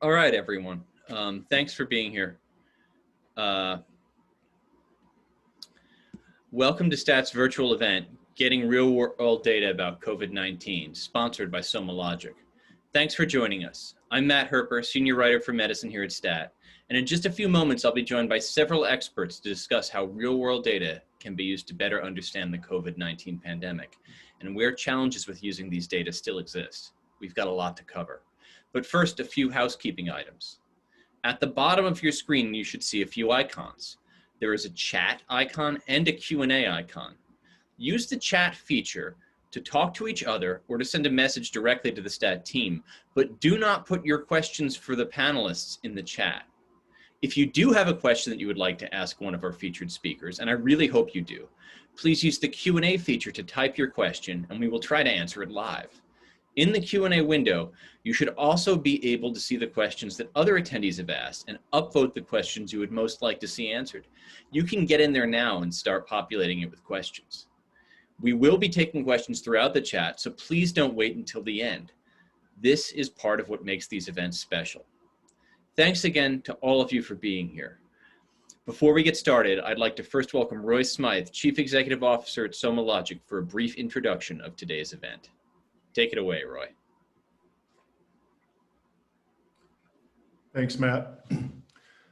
All right, everyone. Thanks for being here. Welcome to STAT's virtual event, Getting Real-World Data About COVID-19, sponsored by SomaLogic. Thanks for joining us. I'm Matt Herper, Senior Writer for Medicine here at STAT, and in just a few moments, I'll be joined by several experts to discuss how real-world data can be used to better understand the COVID-19 pandemic, and where challenges with using these data still exist. We've got a lot to cover. But first, a few housekeeping items. At the bottom of your screen, you should see a few icons. There is a chat icon and a Q&A icon. Use the chat feature to talk to each other or to send a message directly to the STAT team, but do not put your questions for the panelists in the chat. If you do have a question that you would like to ask one of our featured speakers, and I really hope you do, please use the Q&A feature to type your question and we will try to answer it live. In the Q&A window, you should also be able to see the questions that other attendees have asked and upvote the questions you would most like to see answered. You can get in there now and start populating it with questions. We will be taking questions throughout the chat, so please don't wait until the end. This is part of what makes these events special. Thanks again to all of you for being here. Before we get started, I'd like to first welcome Roy Smythe, Chief Executive Officer at SomaLogic, for a brief introduction of today's event. Take it away, Roy. Thanks, Matt.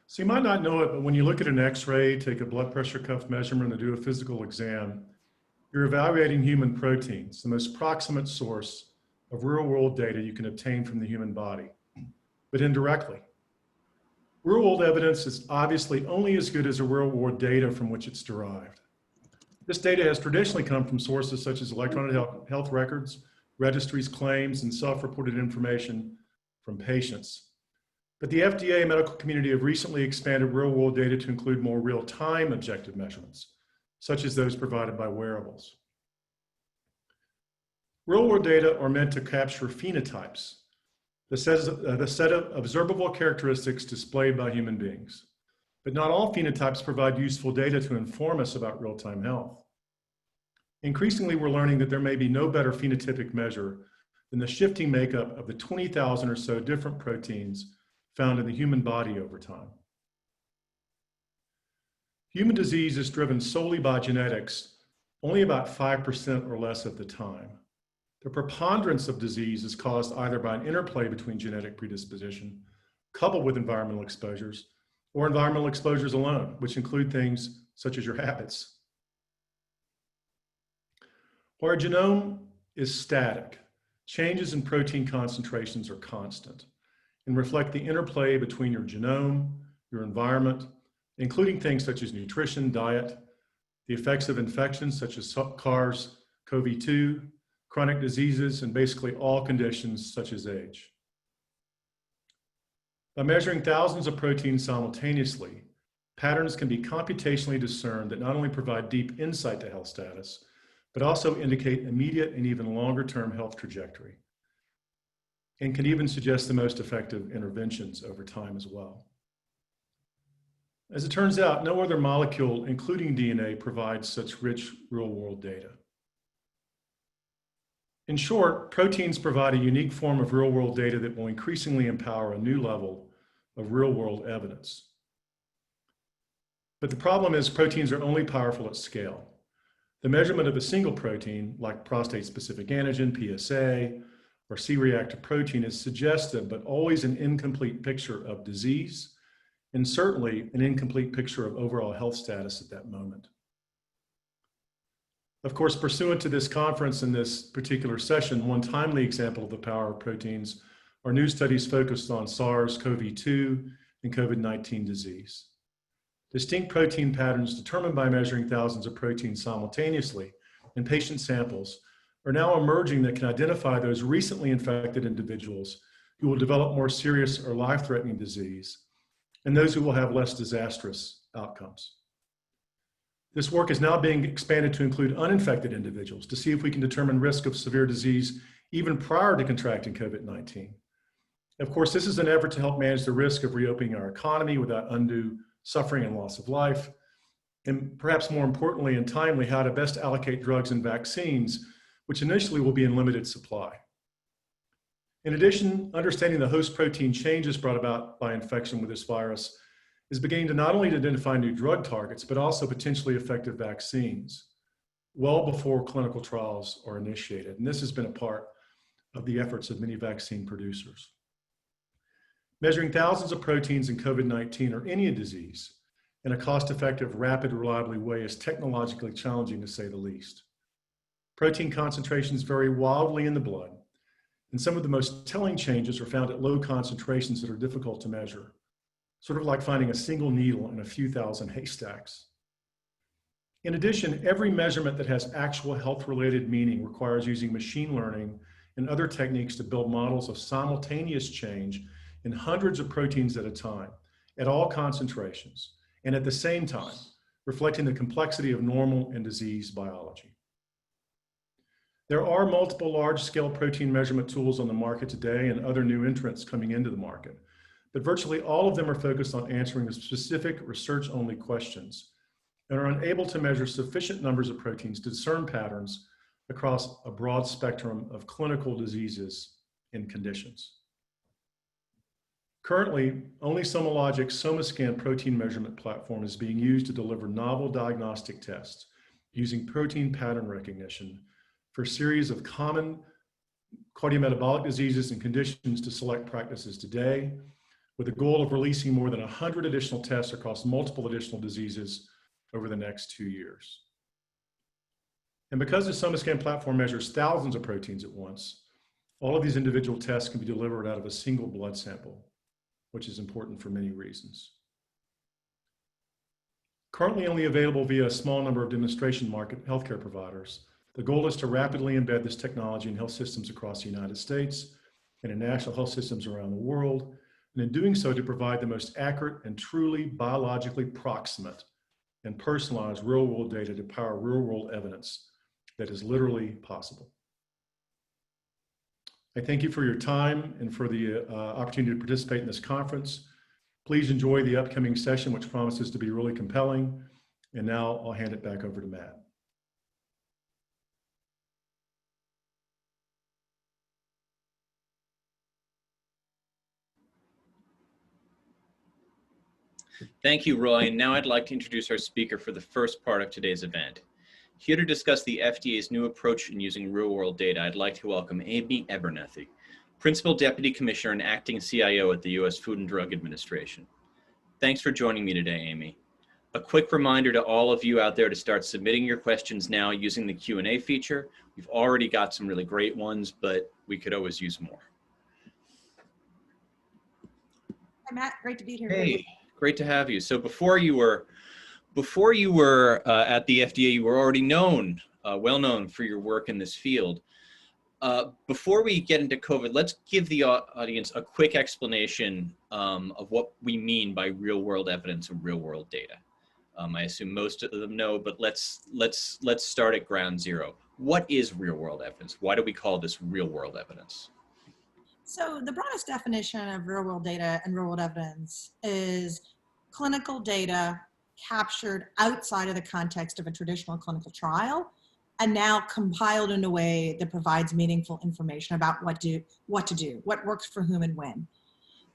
So you might not know it, but when you look at an X-ray, take a blood pressure cuff measurement, and do a physical exam, you're evaluating human proteins, the most proximate source of real-world data you can obtain from the human body, but indirectly. Real-world evidence is obviously only as good as the real-world data from which it's derived. This data has traditionally come from sources such as electronic health records, registries, claims, and self-reported information from patients. But the FDA and medical community have recently expanded real-world data to include more real-time objective measurements, such as those provided by wearables. Real-world data are meant to capture phenotypes, the set of observable characteristics displayed by human beings. But not all phenotypes provide useful data to inform us about real-time health. Increasingly, we're learning that there may be no better phenotypic measure than the shifting makeup of the 20,000 or so different proteins found in the human body over time. Human disease is driven solely by genetics only about 5% or less of the time. The preponderance of disease is caused either by an interplay between genetic predisposition, coupled with environmental exposures, or environmental exposures alone, which include things such as your habits. While our genome is static, changes in protein concentrations are constant and reflect the interplay between your genome, your environment, including things such as nutrition, diet, the effects of infections such as SARS-CoV-2, chronic diseases, and basically all conditions such as age. By measuring thousands of proteins simultaneously, patterns can be computationally discerned that not only provide deep insight to health status, but also indicate immediate and even longer-term health trajectory, and can even suggest the most effective interventions over time as well. As it turns out, no other molecule, including DNA, provides such rich real-world data. In short, proteins provide a unique form of real-world data that will increasingly empower a new level of real-world evidence. But the problem is proteins are only powerful at scale. The measurement of a single protein, like prostate-specific antigen, PSA, or C-reactive protein, is suggestive, but always an incomplete picture of disease, and certainly an incomplete picture of overall health status at that moment. Of course, pursuant to this conference and this particular session, one timely example of the power of proteins are new studies focused on SARS-CoV-2 and COVID-19 disease. Distinct protein patterns determined by measuring thousands of proteins simultaneously in patient samples are now emerging that can identify those recently infected individuals who will develop more serious or life-threatening disease, and those who will have less disastrous outcomes. This work is now being expanded to include uninfected individuals to see if we can determine risk of severe disease even prior to contracting COVID-19. Of course, this is an effort to help manage the risk of reopening our economy without undue suffering and loss of life, and perhaps more importantly and timely, how to best allocate drugs and vaccines, which initially will be in limited supply. In addition, understanding the host protein changes brought about by infection with this virus is beginning to not only identify new drug targets, but also potentially effective vaccines well before clinical trials are initiated. And this has been a part of the efforts of many vaccine producers. Measuring thousands of proteins in COVID-19 or any disease in a cost-effective, rapid, reliably way is technologically challenging, to say the least. Protein concentrations vary wildly in the blood, and some of the most telling changes are found at low concentrations that are difficult to measure, sort of like finding a single needle in a few thousand haystacks. In addition, every measurement that has actual health-related meaning requires using machine learning and other techniques to build models of simultaneous change in hundreds of proteins at a time, at all concentrations, and at the same time, reflecting the complexity of normal and disease biology. There are multiple large-scale protein measurement tools on the market today and other new entrants coming into the market, but virtually all of them are focused on answering the specific research-only questions and are unable to measure sufficient numbers of proteins to discern patterns across a broad spectrum of clinical diseases and conditions. Currently, only SomaLogic's SomaScan protein measurement platform is being used to deliver novel diagnostic tests using protein pattern recognition for a series of common cardiometabolic diseases and conditions to select practices today, with the goal of releasing more than 100 additional tests across multiple additional diseases over the next 2 years. And because the SomaScan platform measures thousands of proteins at once, all of these individual tests can be delivered out of a single blood sample, which is important for many reasons. Currently only available via a small number of demonstration market healthcare providers, the goal is to rapidly embed this technology in health systems across the United States and in national health systems around the world, and in doing so to provide the most accurate and truly biologically proximate and personalized real-world data to power real-world evidence that is literally possible. I thank you for your time and for the opportunity to participate in this conference. Please enjoy the upcoming session, which promises to be really compelling. And now I'll hand it back over to Matt. Thank you, Roy. And now I'd like to introduce our speaker for the first part of today's event. Here to discuss the FDA's new approach in using real-world data, I'd like to welcome Amy Ebernathy, Principal Deputy Commissioner and Acting CIO at the U.S. Food and Drug Administration. Thanks for joining me today, Amy. A quick reminder to all of you out there to start submitting your questions now using the Q&A feature. We've already got some really great ones, but we could always use more. Hi, Matt. Great to be here. Hey, great to have you. So before you were at the FDA, you were already well known for your work in this field. Before we get into COVID, let's give the audience a quick explanation of what we mean by real-world evidence and real-world data. I assume most of them know, but let's start at ground zero. What is real-world evidence? Why do we call this real-world evidence? So the broadest definition of real-world data and real-world evidence is clinical data captured outside of the context of a traditional clinical trial and now compiled in a way that provides meaningful information about what to do, what works for whom and when.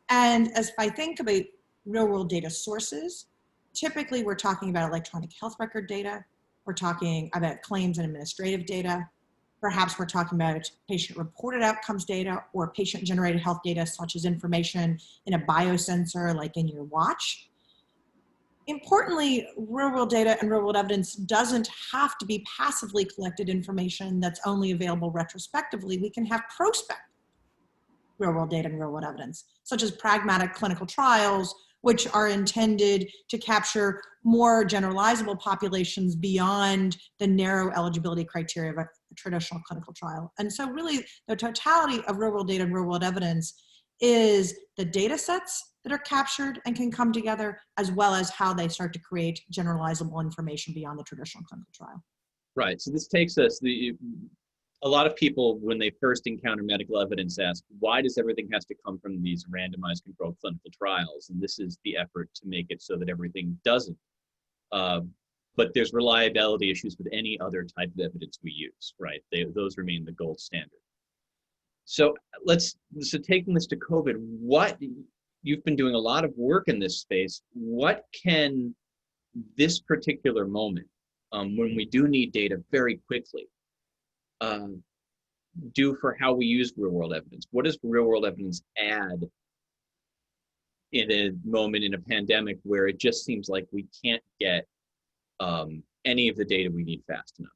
And as I think about real-world data sources, typically we're talking about electronic health record data, we're talking about claims and administrative data, perhaps we're talking about patient-reported outcomes data or patient-generated health data, such as information in a biosensor like in your watch. Importantly, real-world data and real-world evidence doesn't have to be passively collected information that's only available retrospectively. We can have prospective real-world data and real-world evidence, such as pragmatic clinical trials, which are intended to capture more generalizable populations beyond the narrow eligibility criteria of a traditional clinical trial. And so really the totality of real-world data and real-world evidence is the data sets that are captured and can come together, as well as how they start to create generalizable information beyond the traditional clinical trial. Right, so this takes us, a lot of people, when they first encounter medical evidence, ask, why does everything has to come from these randomized controlled clinical trials? And this is the effort to make it so that everything doesn't. But there's reliability issues with any other type of evidence we use, right? Those remain the gold standard. So taking this to COVID, you've been doing a lot of work in this space. What can this particular moment, when we do need data very quickly, do for how we use real world evidence? What does real world evidence add in a moment in a pandemic where it just seems like we can't get any of the data we need fast enough?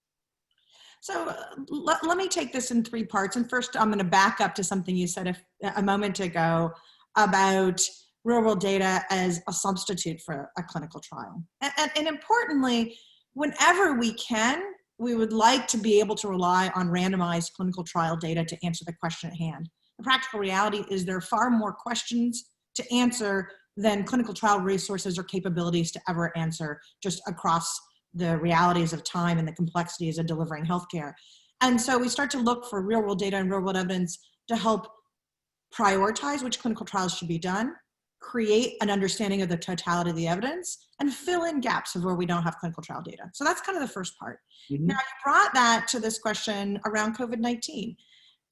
So let me take this in three parts. And first, I'm going to back up to something you said a moment ago about real world data as a substitute for a clinical trial. And importantly, whenever we can, we would like to be able to rely on randomized clinical trial data to answer the question at hand. The practical reality is there are far more questions to answer than clinical trial resources or capabilities to ever answer just across the realities of time and the complexities of delivering healthcare. And so we start to look for real world data and real world evidence to help prioritize which clinical trials should be done, create an understanding of the totality of the evidence, and fill in gaps of where we don't have clinical trial data. So that's kind of the first part. Mm-hmm. Now you brought that to this question around COVID-19.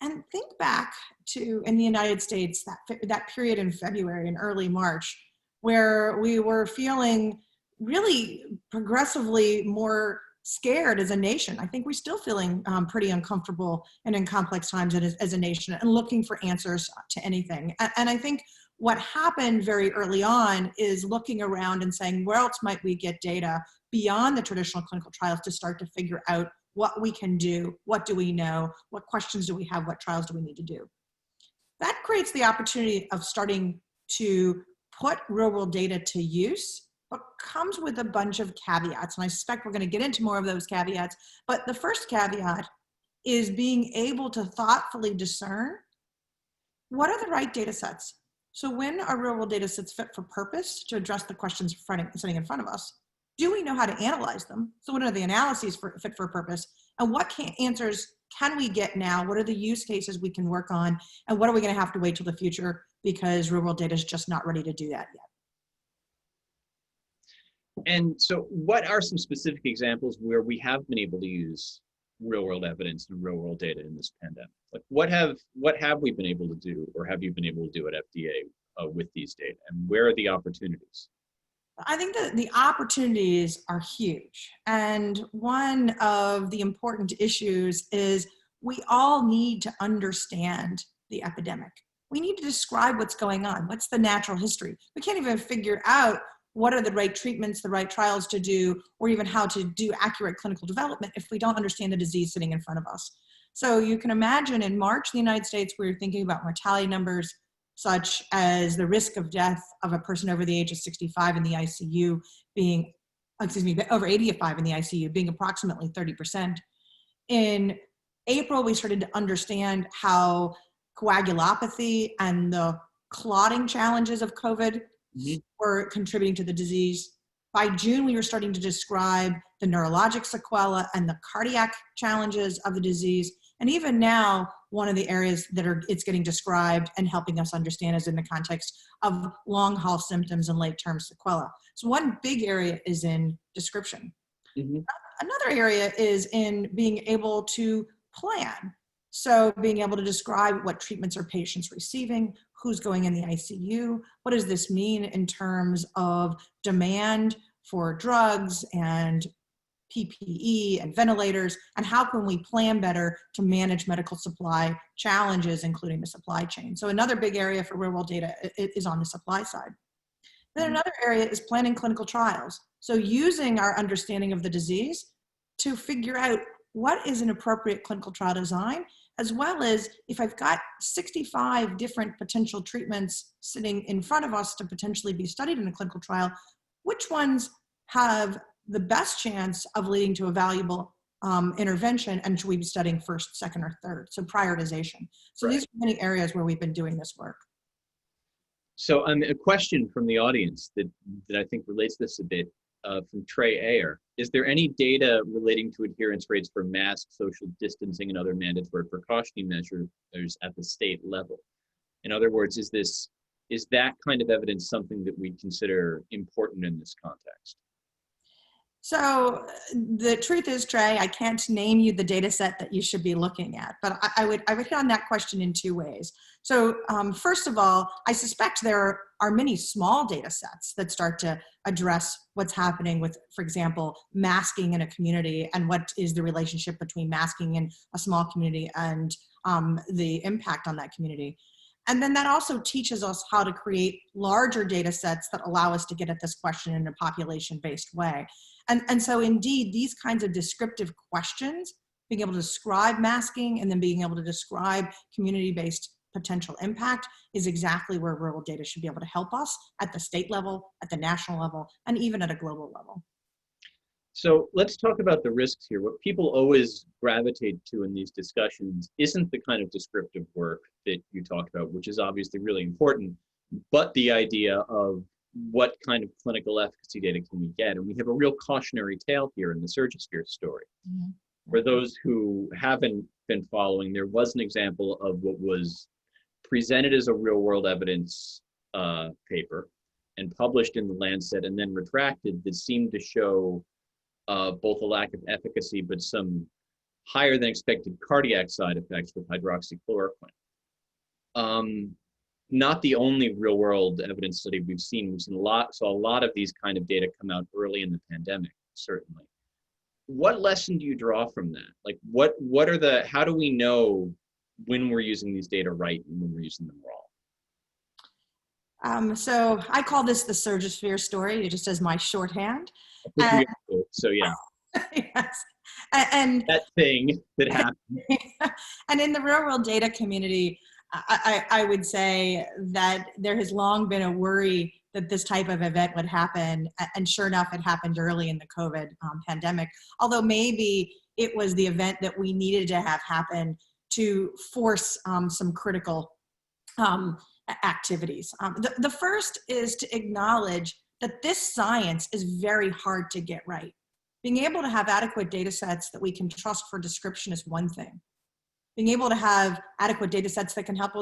And think back to, in the United States, that period in February and early March, where we were feeling really progressively more scared as a nation. I think we're still feeling pretty uncomfortable and in complex times as a nation and looking for answers to anything. And I think what happened very early on is looking around and saying, where else might we get data beyond the traditional clinical trials to start to figure out what we can do, what do we know, what questions do we have, what trials do we need to do. That creates the opportunity of starting to put real world data to use, but comes with a bunch of caveats. And I suspect we're going to get into more of those caveats. But the first caveat is being able to thoughtfully discern what are the right data sets. So when are real world data sets fit for purpose to address the questions sitting in front of us? Do we know how to analyze them? So what are the analyses fit for purpose? And what answers can we get now? What are the use cases we can work on? And what are we going to have to wait till the future because real world data is just not ready to do that yet? And so what are some specific examples where we have been able to use real world evidence and real world data in this pandemic? Like what have we been able to do, or have you been able to do at FDA with these data, and where are the opportunities? I think that the opportunities are huge. And one of the important issues is we all need to understand the epidemic. We need to describe what's going on. What's the natural history? We can't even figure out what are the right treatments, the right trials to do, or even how to do accurate clinical development if we don't understand the disease sitting in front of us. So you can imagine in March, in the United States, we were thinking about mortality numbers, such as the risk of death of a person over the age of 65 in the ICU being, over 85 in the ICU being approximately 30%. In April, we started to understand how coagulopathy and the clotting challenges of COVID were contributing to the disease. By June, we were starting to describe the neurologic sequela and the cardiac challenges of the disease. And even now, one of the areas that it's getting described and helping us understand is in the context of long haul symptoms and late term sequela. So one big area is in description. Mm-hmm. Another area is in being able to plan. So being able to describe what treatments are patients receiving, who's going in the ICU, what does this mean in terms of demand for drugs and PPE and ventilators, and how can we plan better to manage medical supply challenges, including the supply chain. So another big area for real world data is on the supply side. Then another area is planning clinical trials. So using our understanding of the disease to figure out what is an appropriate clinical trial design, as well as if I've got 65 different potential treatments sitting in front of us to potentially be studied in a clinical trial, which ones have the best chance of leading to a valuable intervention, and should we be studying first, second, or third? So prioritization. So These are many areas where we've been doing this work. So a question from the audience that I think relates to this a bit, from Trey Ayer. Is there any data relating to adherence rates for masks, social distancing, and other mandatory precautionary measures at the state level? In other words, is that kind of evidence something that we consider important in this context? So the truth is, Trey, I can't name you the data set that you should be looking at, but I would hit on that question in two ways. So first of all, I suspect there are many small data sets that start to address what's happening with, for example, masking in a community and what is the relationship between masking in a small community and the impact on that community. And then that also teaches us how to create larger data sets that allow us to get at this question in a population-based way. And so indeed, these kinds of descriptive questions, being able to describe masking and then being able to describe community-based potential impact is exactly where rural data should be able to help us at the state level, at the national level, and even at a global level. So let's talk about the risks here. What people always gravitate to in these discussions isn't the kind of descriptive work that you talk about, which is obviously really important, but the idea of what kind of clinical efficacy data can we get? And we have a real cautionary tale here in the Surgisphere story. Mm-hmm. For those who haven't been following, there was an example of what was presented as a real-world evidence paper and published in the Lancet and then retracted that seemed to show both a lack of efficacy, but some higher than expected cardiac side effects with hydroxychloroquine. Not the only real world evidence study we've seen. We've seen saw a lot of these kind of data come out early in the pandemic, certainly. What lesson do you draw from that? Like what are how do we know when we're using these data right and when we're using them wrong? So I call this the Surgisphere story, just as my shorthand. So yeah. Yes. And that thing that happened. And in the real world data community, I would say that there has long been a worry that this type of event would happen. And sure enough, it happened early in the COVID pandemic, although maybe it was the event that we needed to have happen to force some critical activities. The first is to acknowledge that this science is very hard to get right. Being able to have adequate data sets that we can trust for description is one thing. Being able to have adequate data sets that can help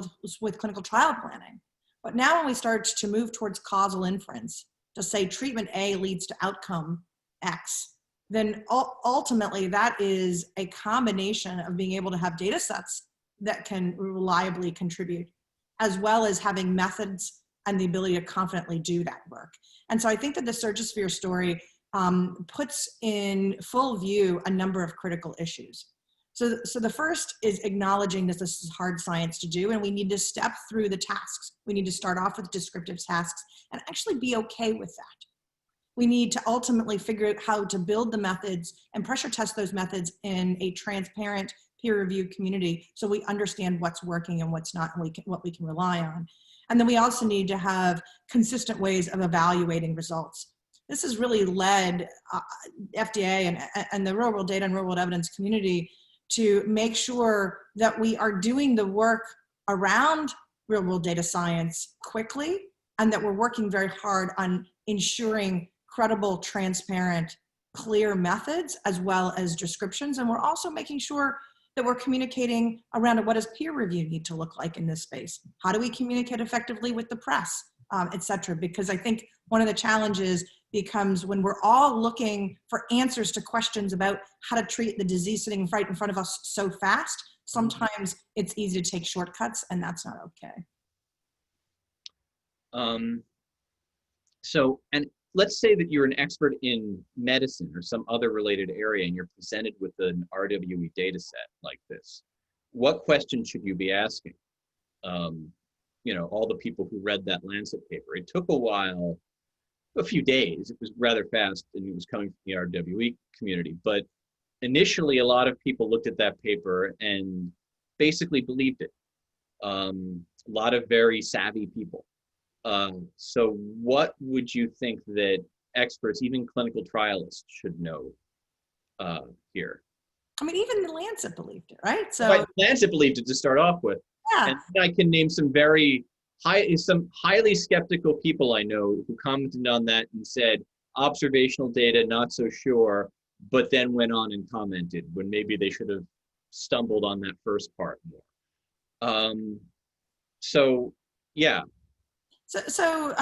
with clinical trial planning. But now when we start to move towards causal inference, to say treatment A leads to outcome X, then ultimately that is a combination of being able to have data sets that can reliably contribute, as well as having methods and the ability to confidently do that work. And so I think that the Surgisphere story puts in full view a number of critical issues. So the first is acknowledging that this is hard science to do, and we need to step through the tasks. We need to start off with descriptive tasks and actually be okay with that. We need to ultimately figure out how to build the methods and pressure test those methods in a transparent, peer-reviewed community so we understand what's working and what's not, and what we can rely on. And then we also need to have consistent ways of evaluating results. This has really led FDA and the real-world data and real-world evidence community to make sure that we are doing the work around real-world data science quickly, and that we're working very hard on ensuring credible, transparent, clear methods as well as descriptions. And we're also making sure that we're communicating around what does peer review need to look like in this space? How do we communicate effectively with the press, et cetera? Because I think one of the challenges becomes when we're all looking for answers to questions about how to treat the disease sitting right in front of us so fast, sometimes it's easy to take shortcuts, and that's not okay. And let's say that you're an expert in medicine or some other related area and you're presented with an RWE data set like this. What questions should you be asking? All the people who read that Lancet paper. It took a while, a few days. It was rather fast, and it was coming from the RWE community. But initially, a lot of people looked at that paper and basically believed it. A lot of very savvy people. So what would you think that experts, even clinical trialists, should know here? I mean, even the Lancet believed it, right? So right, Lancet believed it to start off with. Yeah. And I can name some highly skeptical people I know who commented on that and said, observational data, not so sure, but then went on and commented when maybe they should have stumbled on that first part more. So, yeah. So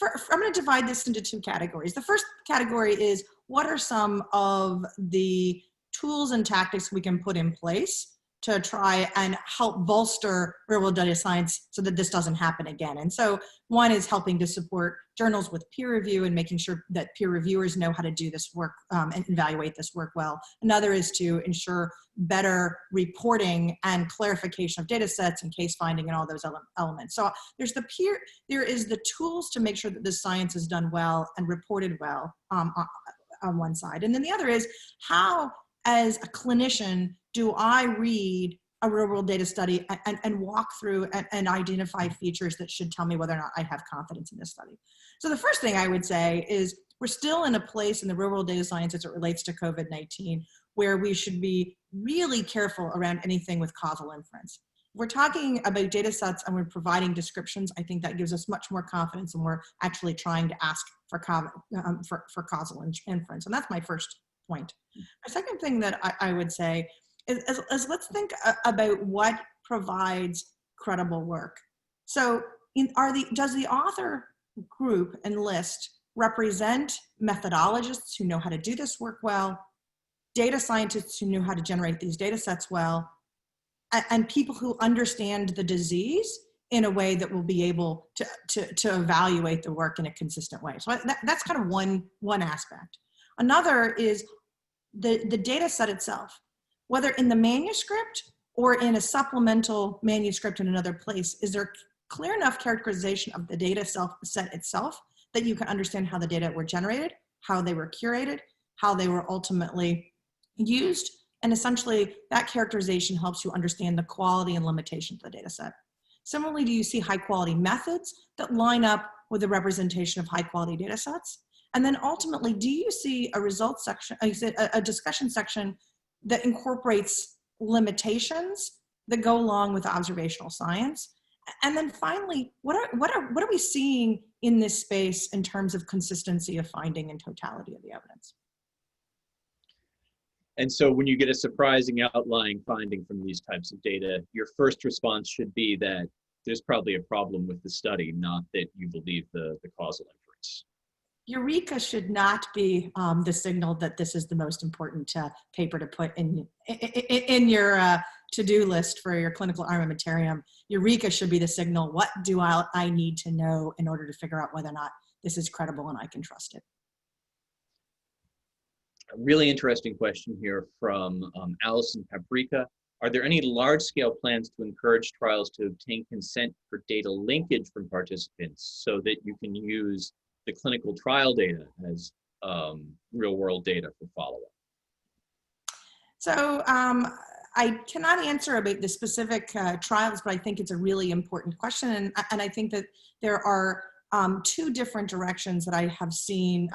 I'm going to divide this into two categories. The first category is, what are some of the tools and tactics we can put in place to try and help bolster real-world data science so that this doesn't happen again? And so one is helping to support journals with peer review and making sure that peer reviewers know how to do this work and evaluate this work well. Another is to ensure better reporting and clarification of data sets and case finding and all those elements. So there is the tools to make sure that this science is done well and reported well on one side. And then the other is, how, as a clinician, do I read a real-world data study and walk through and identify features that should tell me whether or not I have confidence in this study? So the first thing I would say is, we're still in a place in the real-world data science as it relates to COVID-19 where we should be really careful around anything with causal inference. If we're talking about data sets and we're providing descriptions, I think that gives us much more confidence, and we're actually trying to ask for causal inference. And that's my first point. The second thing that I would say is let's think about what provides credible work. So does the author group and list represent methodologists who know how to do this work well, data scientists who know how to generate these data sets well, and people who understand the disease in a way that will be able to evaluate the work in a consistent way? So that's kind of one aspect. Another is the data set itself. Whether in the manuscript or in a supplemental manuscript in another place, is there clear enough characterization of the data set itself that you can understand how the data were generated, how they were curated, how they were ultimately used, and essentially that characterization helps you understand the quality and limitations of the data set. Similarly, do you see high quality methods that line up with the representation of high quality data sets? And then ultimately, do you see a results section, a discussion section that incorporates limitations that go along with observational science? And then finally, what are we seeing in this space in terms of consistency of finding and totality of the evidence? And so when you get a surprising outlying finding from these types of data, your first response should be that there's probably a problem with the study, not that you believe the causal inference. Eureka should not be the signal that this is the most important paper to put in your to-do list for your clinical armamentarium. Eureka should be the signal, what do I need to know in order to figure out whether or not this is credible and I can trust it? A really interesting question here from Allison Paprika. Are there any large-scale plans to encourage trials to obtain consent for data linkage from participants so that you can use the clinical trial data as real-world data for follow-up? So I cannot answer about the specific trials, but I think it's a really important question. And I think that there are two different directions that I have seen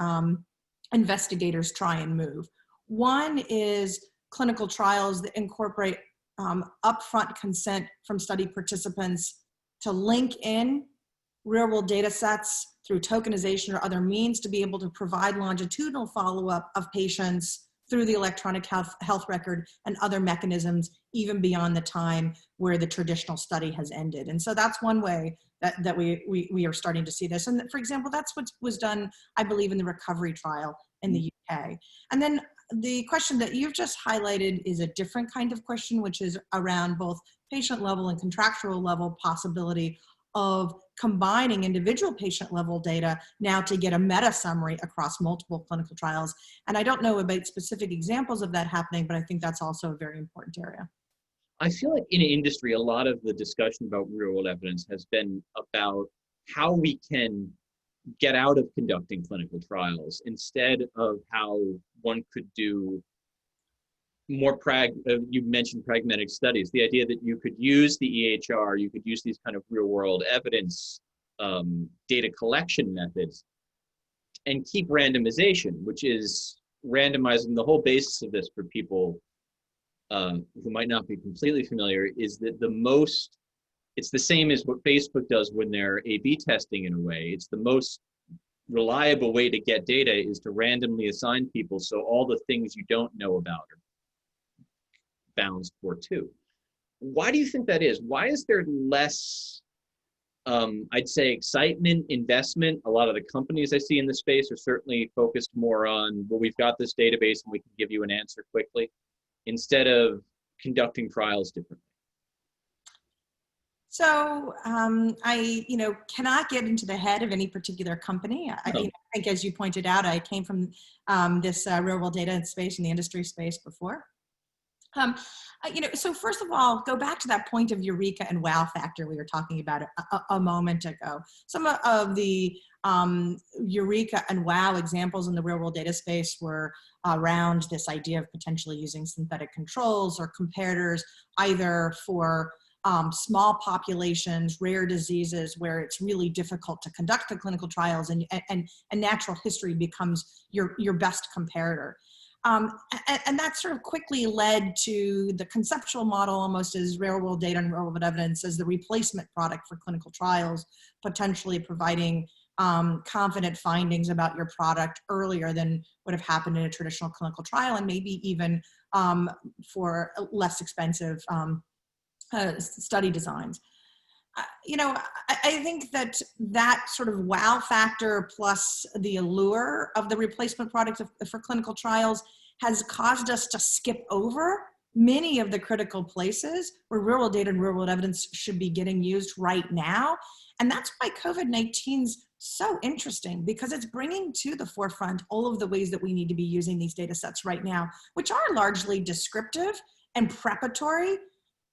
investigators try and move. One is clinical trials that incorporate upfront consent from study participants to link in real-world data sets through tokenization or other means to be able to provide longitudinal follow-up of patients through the electronic health record and other mechanisms, even beyond the time where the traditional study has ended. And so that's one way that we are starting to see this. And for example, that's what was done, I believe, in the recovery trial in the UK. And then the question that you've just highlighted is a different kind of question, which is around both patient level and contractual level possibility of combining individual patient level data now to get a meta summary across multiple clinical trials. And I don't know about specific examples of that happening, but I think that's also a very important area. I feel like in industry, a lot of the discussion about real-world evidence has been about how we can get out of conducting clinical trials instead of how one could do more you mentioned pragmatic studies, the idea that you could use the EHR, you could use these kind of real-world evidence data collection methods and keep randomization, which is randomizing. The whole basis of this for people who might not be completely familiar is that it's the same as what Facebook does when they're A/B testing in a way. It's the most reliable way to get data is to randomly assign people so all the things you don't know about are balanced for two. Why do you think that is? Why is there less I'd say excitement, investment. A lot of the companies I see in the space are certainly focused more on, well, we've got this database and we can give you an answer quickly, instead of conducting trials differently. So I, cannot get into the head of any particular company. I think, as you pointed out, I came from this real world data space and the industry space before. So first of all, go back to that point of eureka and wow factor we were talking about a moment ago. Some of the eureka and wow examples in the real world data space were around this idea of potentially using synthetic controls or comparators, either for small populations, rare diseases where it's really difficult to conduct the clinical trials, and natural history becomes your best comparator. And that sort of quickly led to the conceptual model, almost as real world data and real world evidence as the replacement product for clinical trials, potentially providing confident findings about your product earlier than would have happened in a traditional clinical trial, and maybe even for less expensive study designs. I think that sort of wow factor plus the allure of the replacement product for clinical trials has caused us to skip over many of the critical places where real world data and real world evidence should be getting used right now. And that's why COVID-19's so interesting, because it's bringing to the forefront all of the ways that we need to be using these data sets right now, which are largely descriptive and preparatory.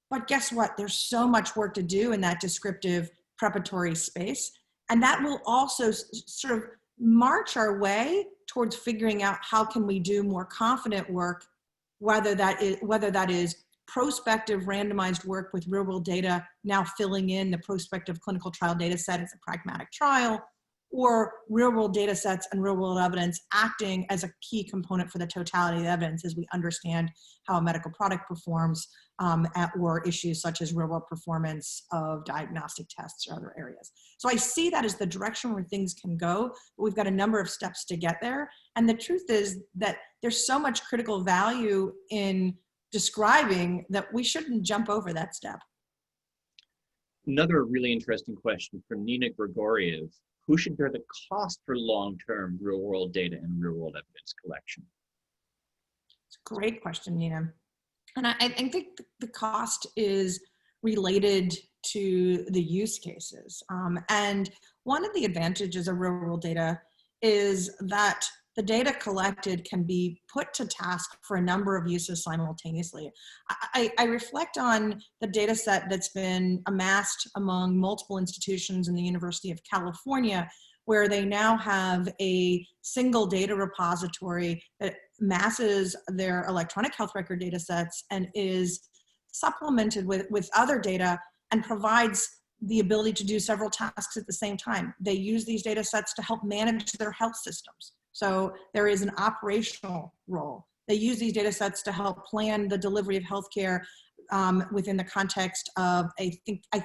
But guess what? There's so much work to do in that descriptive preparatory space. And that will also sort of march our way towards figuring out how can we do more confident work, whether that is prospective randomized work with real world data now filling in the prospective clinical trial data set as a pragmatic trial, or real world data sets and real world evidence acting as a key component for the totality of the evidence as we understand how a medical product performs or issues such as real world performance of diagnostic tests or other areas. So I see that as the direction where things can go, but we've got a number of steps to get there. And the truth is that there's so much critical value in describing that we shouldn't jump over that step. Another really interesting question from Nina Grigoriev: who should bear the cost for long-term real-world data and real-world evidence collection? It's a great question, Nina. And I think the cost is related to the use cases. And one of the advantages of real-world data is that the data collected can be put to task for a number of uses simultaneously. I reflect on the data set that's been amassed among multiple institutions in the University of California, where they now have a single data repository that masses their electronic health record data sets and is supplemented with other data and provides the ability to do several tasks at the same time. They use these data sets to help manage their health systems. So there is an operational role. They use these data sets to help plan the delivery of healthcare within the context of, I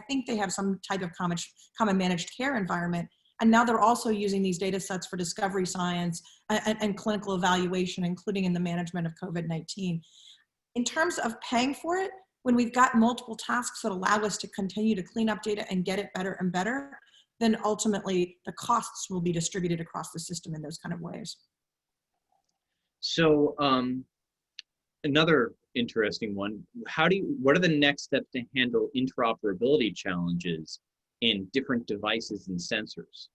think they have some type of common managed care environment. And now they're also using these data sets for discovery science and clinical evaluation, including in the management of COVID-19. In terms of paying for it, when we've got multiple tasks that allow us to continue to clean up data and get it better and better, then ultimately the costs will be distributed across the system in those kind of ways. So another interesting one, what are the next steps to handle interoperability challenges in different devices and sensors?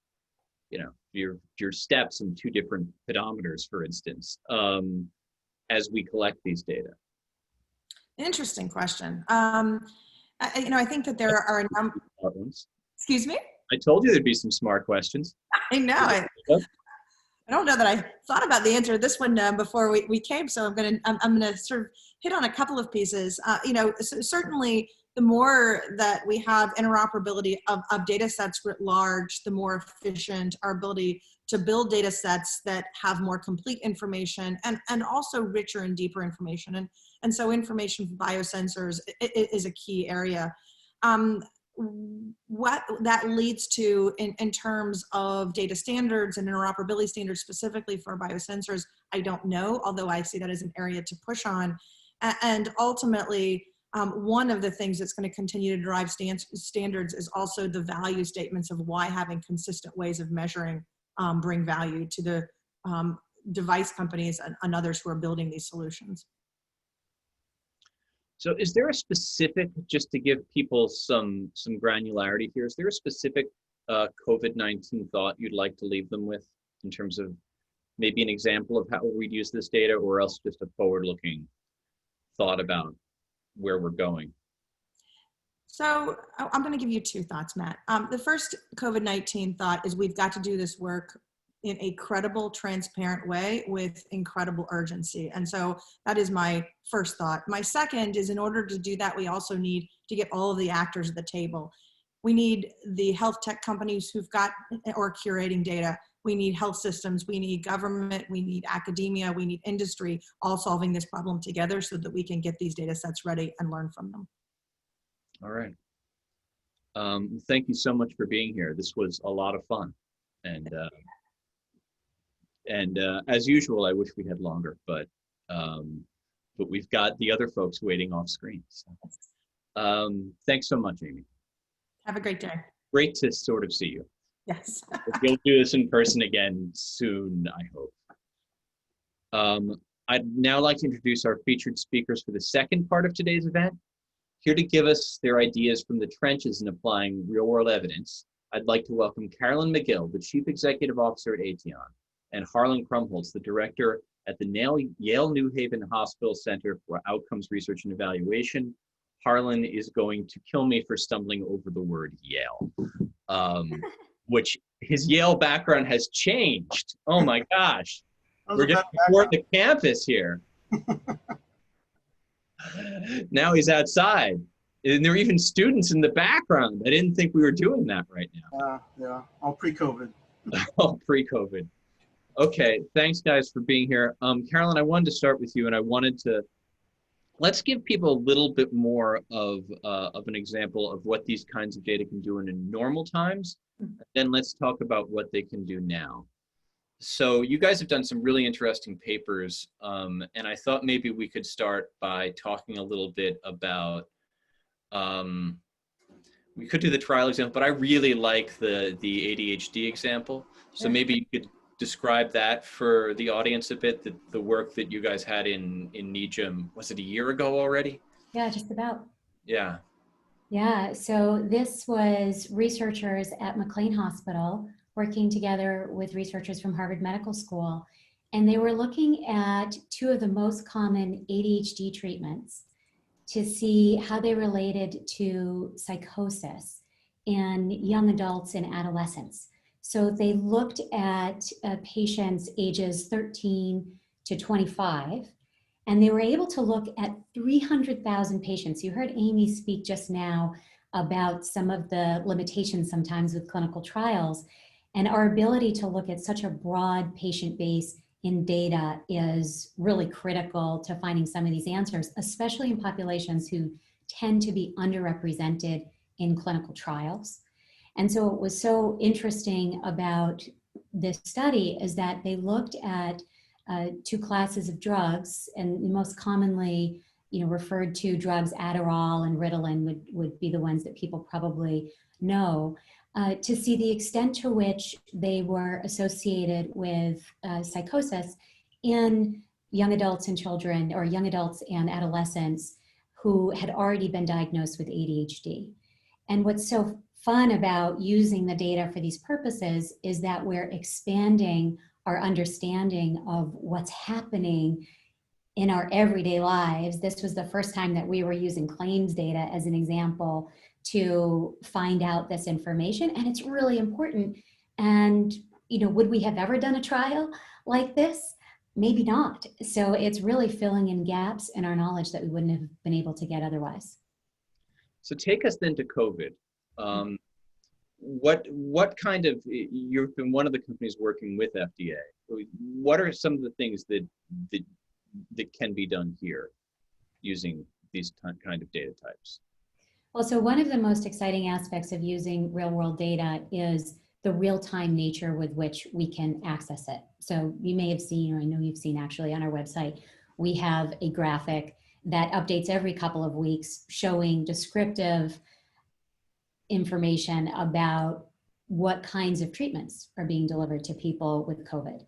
You know, your steps in two different pedometers, for instance, as we collect these data. Interesting question. I think that there are a number. Excuse me? I told you there'd be some smart questions. I know. I don't know that I thought about the answer to this one before we came, so I'm gonna sort of hit on a couple of pieces. Certainly, the more that we have interoperability of data sets writ large, the more efficient our ability to build data sets that have more complete information and also richer and deeper information. And so information from biosensors is a key area. What that leads to in terms of data standards and interoperability standards specifically for biosensors, I don't know, although I see that as an area to push on. And ultimately, One of the things that's going to continue to drive standards is also the value statements of why having consistent ways of measuring bring value to the device companies and others who are building these solutions. So is there a specific, just to give people some granularity here, is there a specific COVID-19 thought you'd like to leave them with in terms of maybe an example of how we'd use this data, or else just a forward-looking thought about where we're going? So I'm going to give you two thoughts, Matt. The first COVID-19 thought is we've got to do this work in a credible, transparent way with incredible urgency. And so that is my first thought. My second is, in order to do that, we also need to get all of the actors at the table. We need the health tech companies who've got or curating data. We need health systems, we need government, we need academia, we need industry, all solving this problem together so that we can get these data sets ready and learn from them. All right. Thank you so much for being here. This was a lot of fun. And as usual, I wish we had longer, but we've got the other folks waiting off screen. So, thanks so much, Amy. Have a great day. Great to sort of see you. Yes. We'll do this in person again soon, I hope. I'd now like to introduce our featured speakers for the second part of today's event. Here to give us their ideas from the trenches in applying real-world evidence, I'd like to welcome Carolyn McGill, the Chief Executive Officer at Aetion, and Harlan Krumholtz, the Director at the Yale New Haven Hospital Center for Outcomes Research and Evaluation. Harlan is going to kill me for stumbling over the word Yale, which his Yale background has changed. Oh my gosh. We're just before the campus here. Now he's outside. And there are even students in the background. I didn't think we were doing that right now. Yeah, all pre-COVID. All pre-COVID. Okay, thanks guys for being here. Carolyn, I wanted to start with you, and I wanted to, let's give people a little bit more of an example of what these kinds of data can do in normal times. Then let's talk about what they can do now. So you guys have done some really interesting papers, and I thought maybe we could start by talking a little bit about, we could do the trial example, but I really like the ADHD example. So maybe you could describe that for the audience a bit, the work that you guys had in NEJM, was it a year ago already? Yeah, just about. Yeah. Yeah, so this was researchers at McLean Hospital working together with researchers from Harvard Medical School, and they were looking at two of the most common ADHD treatments to see how they related to psychosis in young adults and adolescents. So they looked at patients ages 13 to 25, and they were able to look at 300,000 patients. You heard Amy speak just now about some of the limitations sometimes with clinical trials, and our ability to look at such a broad patient base in data is really critical to finding some of these answers, especially in populations who tend to be underrepresented in clinical trials. And so what was so interesting about this study is that they looked at two classes of drugs, and most commonly, referred to drugs, Adderall and Ritalin would be the ones that people probably know, to see the extent to which they were associated with psychosis in young adults and children, or young adults and adolescents who had already been diagnosed with ADHD. And what's so fun about using the data for these purposes is that we're expanding our understanding of what's happening in our everyday lives. This was the first time that we were using claims data as an example to find out this information, and it's really important. And would we have ever done a trial like this? Maybe not. So it's really filling in gaps in our knowledge that we wouldn't have been able to get otherwise. So take us then to COVID. What kind of, you've been one of the companies working with FDA. What are some of the things that can be done here using these kind of data types? Well, so one of the most exciting aspects of using real-world data is the real-time nature with which we can access it. So you may have seen, or I know you've seen actually on our website, we have a graphic that updates every couple of weeks, showing descriptive information about what kinds of treatments are being delivered to people with COVID.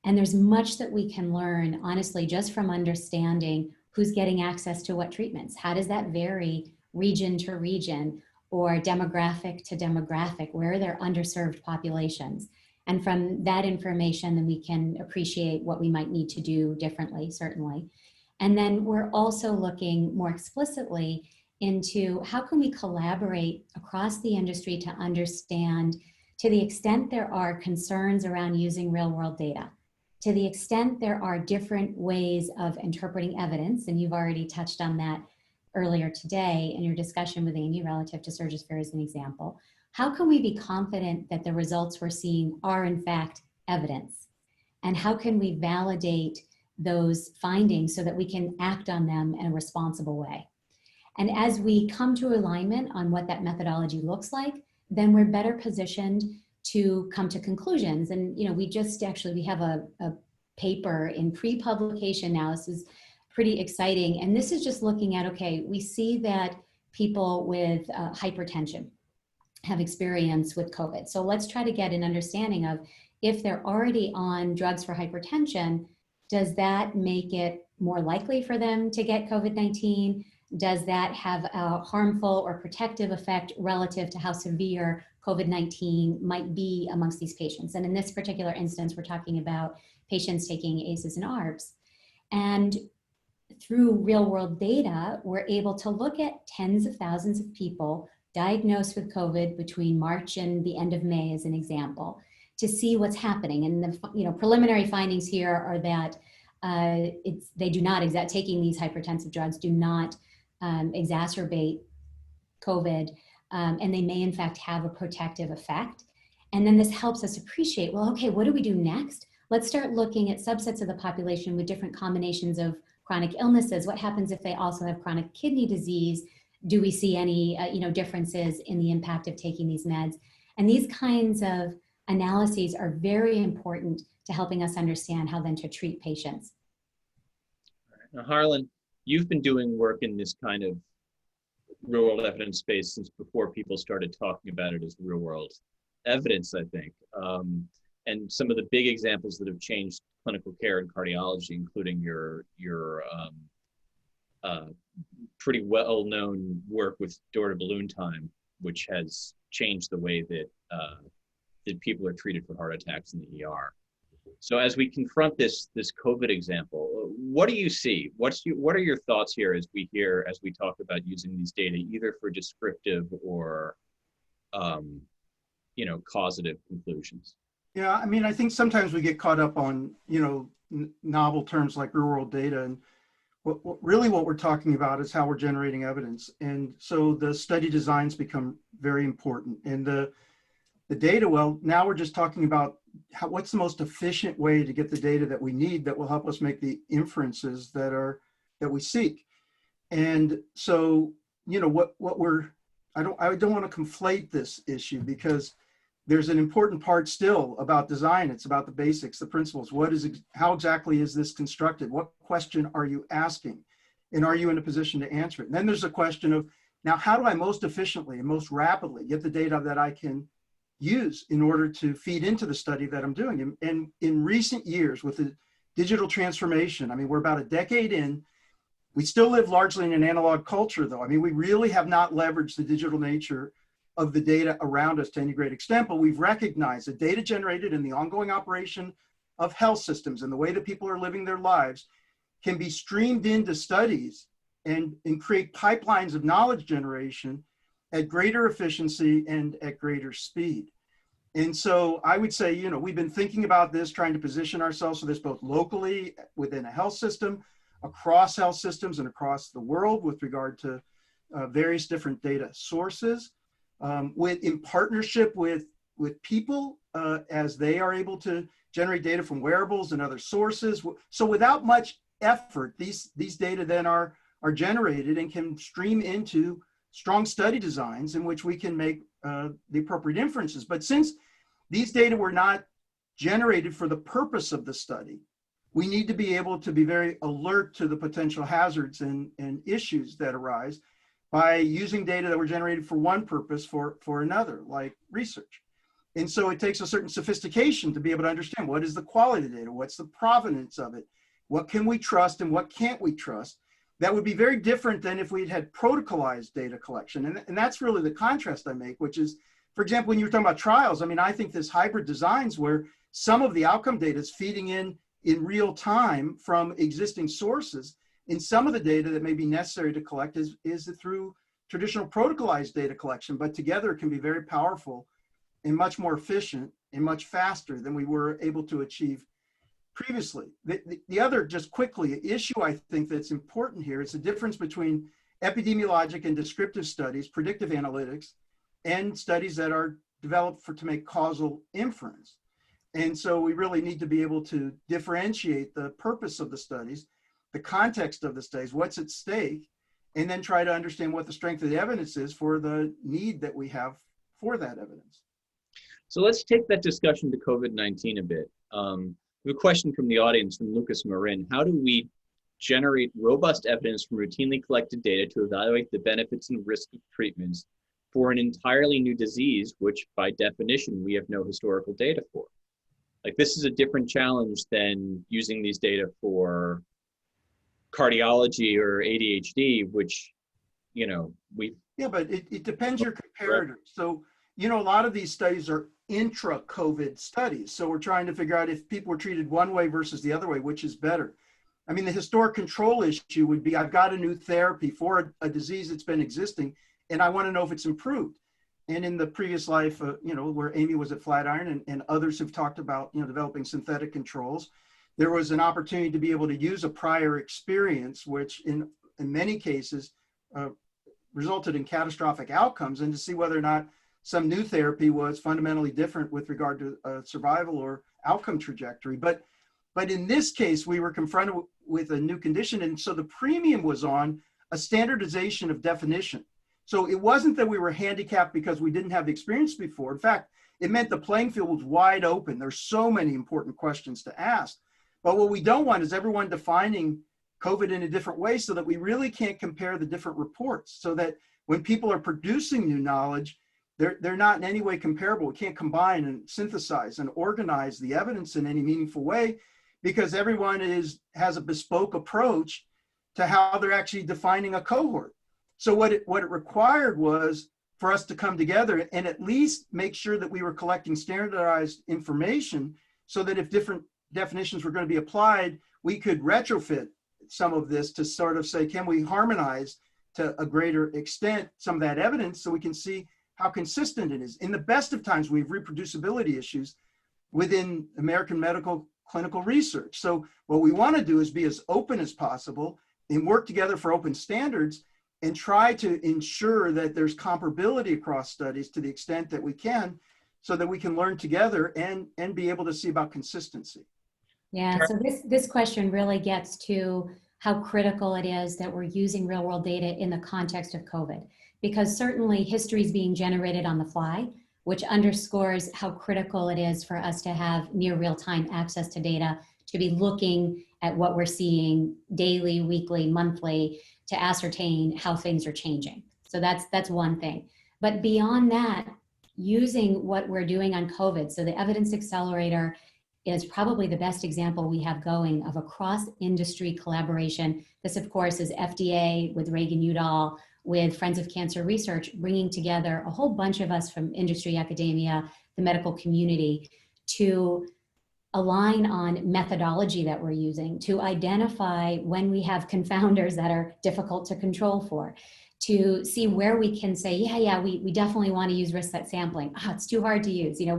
And there's much that we can learn, honestly, just from understanding who's getting access to what treatments. How does that vary region to region or demographic to demographic? Where are there underserved populations? And from that information, then we can appreciate what we might need to do differently, certainly. And then we're also looking more explicitly into how can we collaborate across the industry to understand, to the extent there are concerns around using real world data, to the extent there are different ways of interpreting evidence, and you've already touched on that earlier today in your discussion with Amy relative to Surgisphere as an example, how can we be confident that the results we're seeing are in fact evidence? And how can we validate those findings so that we can act on them in a responsible way? And as we come to alignment on what that methodology looks like, then we're better positioned to come to conclusions. And we we have a paper in pre-publication now. This is pretty exciting. And this is just looking at, okay, we see that people with hypertension have experience with COVID. So let's try to get an understanding of, if they're already on drugs for hypertension, does that make it more likely for them to get COVID-19? Does that have a harmful or protective effect relative to how severe COVID-19 might be amongst these patients? And in this particular instance, we're talking about patients taking ACEs and ARBs. And through real world data, we're able to look at tens of thousands of people diagnosed with COVID between March and the end of May, as an example, to see what's happening. And the preliminary findings here are that taking these hypertensive drugs do not exacerbate COVID, and they may in fact have a protective effect. And then this helps us appreciate, well, okay, what do we do next? Let's start looking at subsets of the population with different combinations of chronic illnesses. What happens if they also have chronic kidney disease? Do we see any differences in the impact of taking these meds? And these kinds of analyses are very important to helping us understand how then to treat patients. Now, Harlan, you've been doing work in this kind of real world evidence space since before people started talking about it as real world evidence, I think. And some of the big examples that have changed clinical care in cardiology, including your pretty well-known work with door-to-balloon time, which has changed the way that that people are treated for heart attacks in the ER. So as we confront this COVID example, what do you see? What are your thoughts here as we talk about using these data either for descriptive or causative conclusions? Yeah, I mean, I think sometimes we get caught up on novel terms like real world data, and what we're talking about is how we're generating evidence. And so the study designs become very important. And the data, well, now we're just talking about what's the most efficient way to get the data that we need that will help us make the inferences that we seek. And so, I don't want to conflate this issue, because there's an important part still about design. It's about the basics, the principles. How exactly is this constructed? What question are you asking? And are you in a position to answer it? And then there's a question of, now, how do I most efficiently and most rapidly get the data that I can use in order to feed into the study that I'm doing? And in recent years, with the digital transformation, I mean, we're about a decade in. We still live largely in an analog culture, though. I mean, we really have not leveraged the digital nature of the data around us to any great extent, but we've recognized that data generated in the ongoing operation of health systems and the way that people are living their lives can be streamed into studies and create pipelines of knowledge generation at greater efficiency and at greater speed. And so I would say, we've been thinking about this, trying to position ourselves for this both locally within a health system, across health systems, and across the world with regard to various different data sources. In partnership with people as they are able to generate data from wearables and other sources. So without much effort, these data then are generated and can stream into strong study designs in which we can make the appropriate inferences. But since these data were not generated for the purpose of the study, we need to be able to be very alert to the potential hazards and issues that arise by using data that were generated for one purpose for another, like research. And so it takes a certain sophistication to be able to understand what is the quality of the data, what's the provenance of it, what can we trust and what can't we trust. That would be very different than if we had protocolized data collection. And that's really the contrast I make, which is, for example, when you were talking about trials, I mean, I think this hybrid designs where some of the outcome data is feeding in real time from existing sources, and some of the data that may be necessary to collect is through traditional protocolized data collection, but together it can be very powerful and much more efficient and much faster than we were able to achieve previously. The other, just quickly, issue I think that's important here is the difference between epidemiologic and descriptive studies, predictive analytics, and studies that are developed to make causal inference. And so we really need to be able to differentiate the purpose of the studies, the context of the studies, what's at stake, and then try to understand what the strength of the evidence is for the need that we have for that evidence. So let's take that discussion to COVID-19 a bit. We have a question from the audience from Lucas Marin. How do we generate robust evidence from routinely collected data to evaluate the benefits and risks of treatments for an entirely new disease, which by definition we have no historical data for? Like, this is a different challenge than using these data for cardiology or ADHD, which, you know, Yeah, but it depends your comparator. So, you know, a lot of these studies are intra-COVID studies. So we're trying to figure out if people were treated one way versus the other way, which is better. I mean, the historic control issue would be, I've got a new therapy for a disease that's been existing, and I want to know if it's improved. And in the previous life, you know, where Amy was at Flatiron and others have talked about, you know, developing synthetic controls, there was an opportunity to be able to use a prior experience, which in many cases resulted in catastrophic outcomes, and to see whether or not some new therapy was fundamentally different with regard to survival or outcome trajectory. But in this case, we were confronted with a new condition, and so the premium was on a standardization of definition. So it wasn't that we were handicapped because we didn't have the experience before. In fact, it meant the playing field was wide open. There's so many important questions to ask. But what we don't want is everyone defining COVID in a different way, so that we really can't compare the different reports, so that when people are producing new knowledge, they're not in any way comparable. We can't combine and synthesize and organize the evidence in any meaningful way, because everyone has a bespoke approach to how they're actually defining a cohort. So what it required was for us to come together and at least make sure that we were collecting standardized information, so that if different definitions were going to be applied, we could retrofit some of this to sort of say, can we harmonize to a greater extent some of that evidence so we can see how consistent it is. In the best of times, we have reproducibility issues within American medical clinical research. So what we want to do is be as open as possible and work together for open standards and try to ensure that there's comparability across studies to the extent that we can, so that we can learn together and be able to see about consistency. Yeah, so this question really gets to how critical it is that we're using real world data in the context of COVID, because certainly history is being generated on the fly, which underscores how critical it is for us to have near real time access to data, to be looking at what we're seeing daily, weekly, monthly, to ascertain how things are changing. So that's one thing. But beyond that, using what we're doing on COVID, so the Evidence Accelerator is probably the best example we have going of a cross-industry collaboration. This, of course, is FDA with Reagan-Udall, with Friends of Cancer Research, bringing together a whole bunch of us from industry, academia, the medical community, to align on methodology that we're using, to identify when we have confounders that are difficult to control for, to see where we can say, we definitely want to use risk set sampling. It's too hard to use. You know,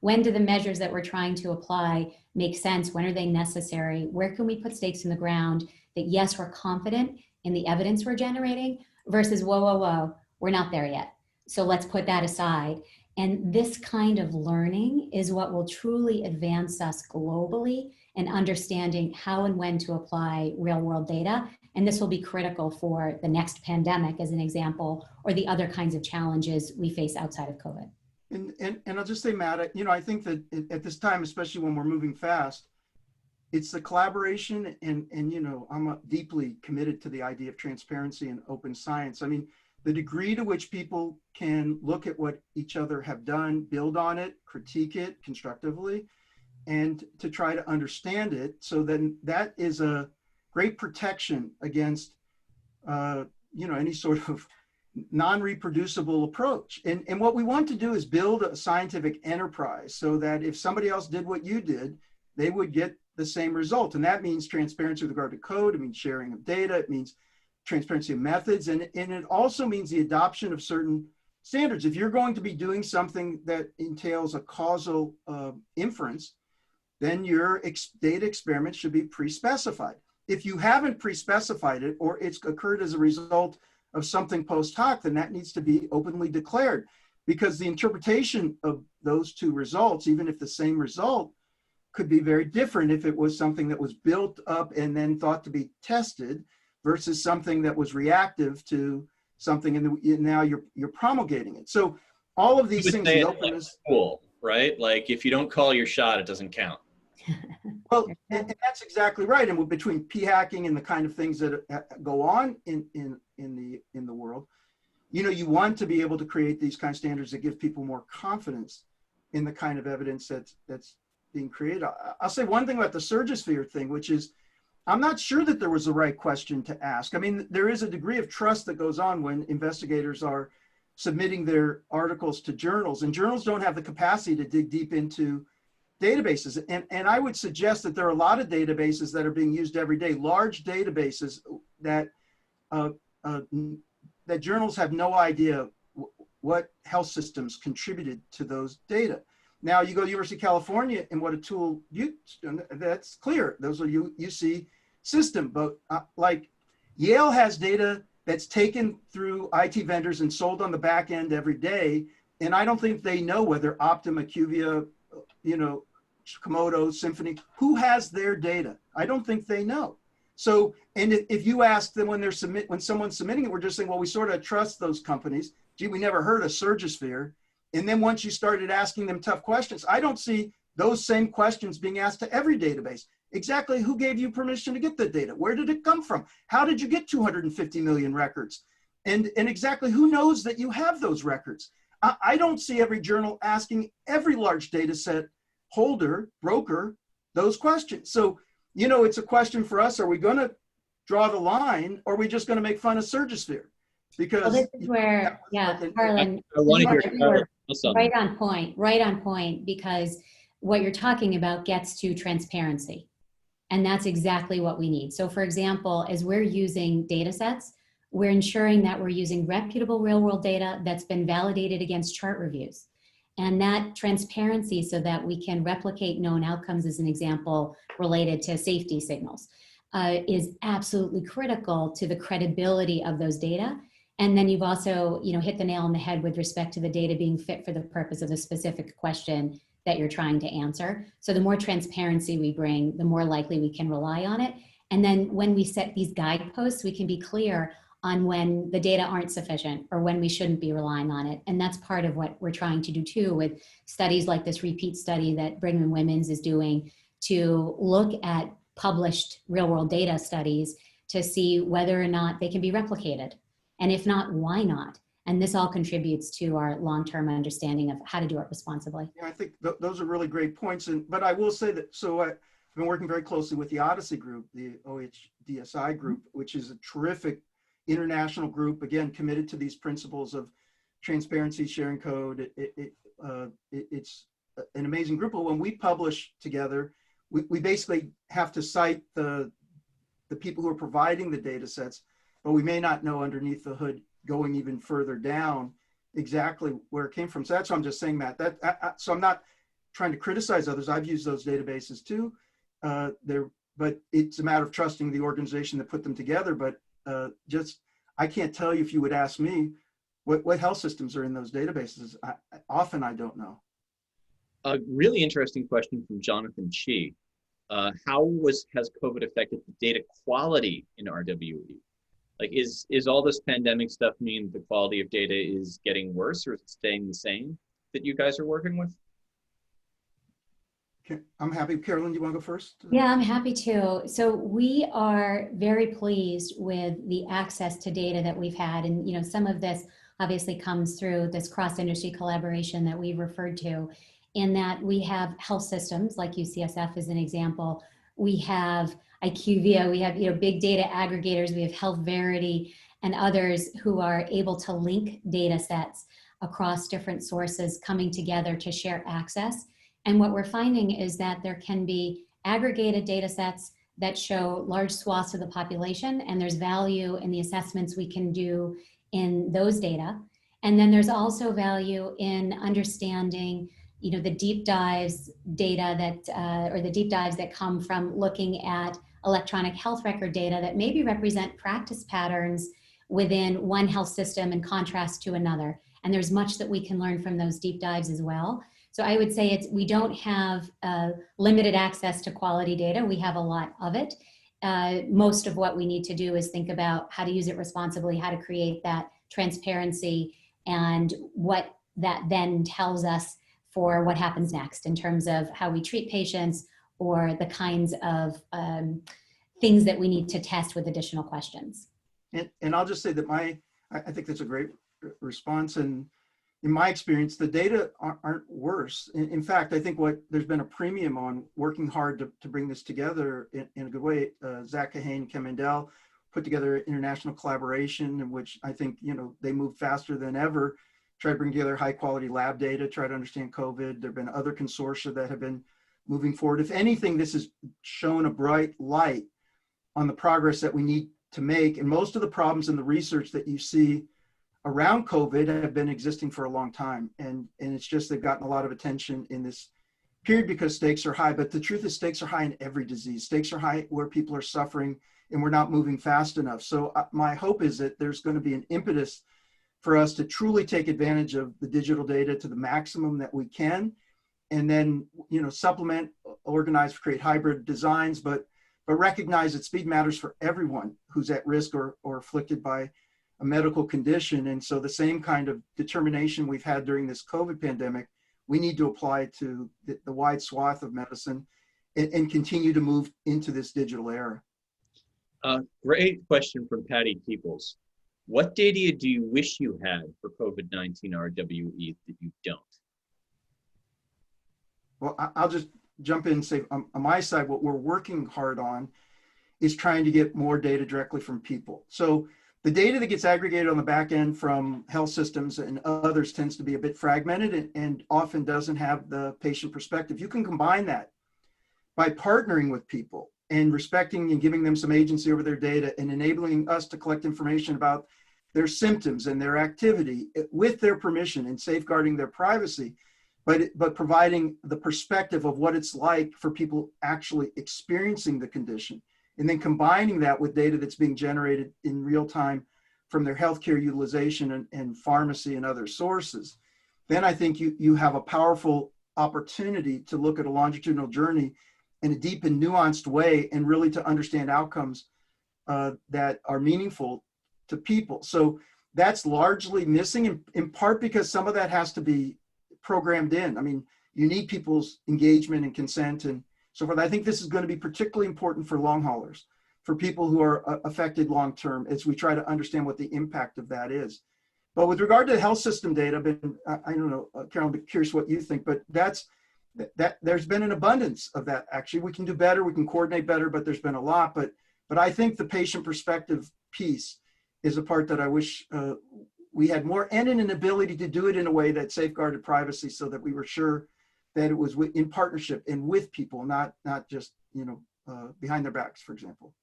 when do the measures that we're trying to apply make sense? When are they necessary? Where can we put stakes in the ground that, yes, we're confident in the evidence we're generating, versus whoa, we're not there yet. So let's put that aside. And this kind of learning is what will truly advance us globally in understanding how and when to apply real world data. And this will be critical for the next pandemic, as an example, or the other kinds of challenges we face outside of COVID. And I'll just say, Matt, you know, I think that at this time, especially when we're moving fast, it's the collaboration and you know, I'm deeply committed to the idea of transparency and open science. I mean, the degree to which people can look at what each other have done, build on it, critique it constructively, and to try to understand it. So then that is a great protection against, you know, any sort of non-reproducible approach. And what we want to do is build a scientific enterprise so that if somebody else did what you did, they would get the same result. And that means transparency with regard to code, it means sharing of data, it means transparency of methods, and it also means the adoption of certain standards. If you're going to be doing something that entails a causal inference, then your data experiment should be pre-specified. If you haven't pre-specified it, or it's occurred as a result of something post hoc, then that needs to be openly declared, because the interpretation of those two results, even if the same result, could be very different if it was something that was built up and then thought to be tested versus something that was reactive to something, and now you're promulgating it. So all of these things, the openness. Cool, right? Like if you don't call your shot, it doesn't count. Well, and that's exactly right. And between p-hacking and the kind of things that go on in the world, you know, you want to be able to create these kind of standards that give people more confidence in the kind of evidence that's being created. I'll say one thing about the surgisphere thing, which is, I'm not sure that there was the right question to ask. I mean, there is a degree of trust that goes on when investigators are submitting their articles to journals, and journals don't have the capacity to dig deep into databases. And I would suggest that there are a lot of databases that are being used every day, large databases that that journals have no idea what health systems contributed to those data. Now you go to University of California and what a tool that's clear. Those are UC system, but like Yale has data that's taken through IT vendors and sold on the back end every day. And I don't think they know whether Optum, IQVIA, you know, Komodo, Symphony, who has their data? I don't think they know. So, and if you ask them when someone's submitting it, we're just saying, well, we sort of trust those companies. Gee, we never heard of Surgisphere. And then once you started asking them tough questions, I don't see those same questions being asked to every database. Exactly who gave you permission to get the data? Where did it come from? How did you get 250 million records? And exactly who knows that you have those records? I don't see every journal asking every large data set holder, broker, those questions. So, you know, it's a question for us. Are we going to draw the line, or are we just going to make fun of Surgisphere? Because well, this is where, yeah, Harlan, I want to hear Carolyn. right on point, because what you're talking about gets to transparency. And that's exactly what we need. So for example, as we're using data sets, we're ensuring that we're using reputable real world data that's been validated against chart reviews. And that transparency so that we can replicate known outcomes, as an example related to safety signals, is absolutely critical to the credibility of those data. And then you've also, you know, hit the nail on the head with respect to the data being fit for the purpose of the specific question that you're trying to answer. So the more transparency we bring, the more likely we can rely on it. And then when we set these guideposts, we can be clear on when the data aren't sufficient or when we shouldn't be relying on it. And that's part of what we're trying to do too with studies like this repeat study that Brigham and Women's is doing to look at published real world data studies to see whether or not they can be replicated. And if not, why not? And this all contributes to our long-term understanding of how to do it responsibly. Yeah, I think those are really great points. But I will say that, so I've been working very closely with the Odyssey group, the OHDSI group, which is a terrific international group, again, committed to these principles of transparency, sharing code. It's an amazing group. But when we publish together, we basically have to cite the people who are providing the data sets, but we may not know underneath the hood, going even further down, exactly where it came from. So that's what I'm just saying, Matt. So I'm not trying to criticize others. I've used those databases too. But it's a matter of trusting the organization that put them together. But I can't tell you, if you would ask me, what health systems are in those databases. Often I don't know. A really interesting question from Jonathan Chi. How has COVID affected the data quality in RWE? Like, is all this pandemic stuff mean the quality of data is getting worse, or is it staying the same that you guys are working with? I'm happy. Carolyn, do you want to go first? Yeah, I'm happy to. So we are very pleased with the access to data that we've had. And, some of this obviously comes through this cross-industry collaboration that we referred to, in that we have health systems like UCSF as an example. We have IQVIA, we have, big data aggregators, we have Health Verity and others who are able to link data sets across different sources coming together to share access. And what we're finding is that there can be aggregated data sets that show large swaths of the population, and there's value in the assessments we can do in those data. And then there's also value in understanding, the deep dives data that, or the deep dives that come from looking at electronic health record data that maybe represent practice patterns within one health system in contrast to another. And there's much that we can learn from those deep dives as well. So I would say we don't have limited access to quality data. We have a lot of it. Most of what we need to do is think about how to use it responsibly, how to create that transparency, and what that then tells us for what happens next in terms of how we treat patients or the kinds of things that we need to test with additional questions. And I'll just say that I think that's a great response. And in my experience, the data aren't worse. In fact, I think there's been a premium on working hard to bring this together in a good way. Zach Kahane, Ken Mandel put together international collaboration in which I think, they moved faster than ever, try to bring together high quality lab data, try to understand COVID. There've been other consortia that have been moving forward. If anything, this has shown a bright light on the progress that we need to make. And most of the problems in the research that you see around COVID have been existing for a long time. And it's just they've gotten a lot of attention in this period because stakes are high. But the truth is stakes are high in every disease. Stakes are high where people are suffering and we're not moving fast enough. So my hope is that there's going to be an impetus for us to truly take advantage of the digital data to the maximum that we can. And then, supplement, organize, create hybrid designs, but recognize that speed matters for everyone who's at risk or afflicted by a medical condition. And so the same kind of determination we've had during this COVID pandemic, we need to apply to the wide swath of medicine and continue to move into this digital era. Great question from Patty Peoples. What data do you wish you had for COVID-19 RWE that you don't? Well, I'll just jump in and say on my side, what we're working hard on is trying to get more data directly from people. So the data that gets aggregated on the back end from health systems and others tends to be a bit fragmented and often doesn't have the patient perspective. You can combine that by partnering with people and respecting and giving them some agency over their data and enabling us to collect information about their symptoms and their activity with their permission and safeguarding their privacy, but providing the perspective of what it's like for people actually experiencing the condition, and then combining that with data that's being generated in real time from their healthcare utilization and pharmacy and other sources. Then I think you have a powerful opportunity to look at a longitudinal journey in a deep and nuanced way and really to understand outcomes that are meaningful to people. So that's largely missing in part because some of that has to be programmed in. I mean, you need people's engagement and consent and so forth. I think this is going to be particularly important for long haulers, for people who are affected long-term as we try to understand what the impact of that is. But with regard to health system data, I don't know, Carol, I'm curious what you think, but there's been an abundance of that. Actually, we can do better, we can coordinate better, but there's been a lot. But I think the patient perspective piece is a part that I wish we had more, and an ability to do it in a way that safeguarded privacy so that we were sure that it was in partnership and with people, not just, behind their backs, for example.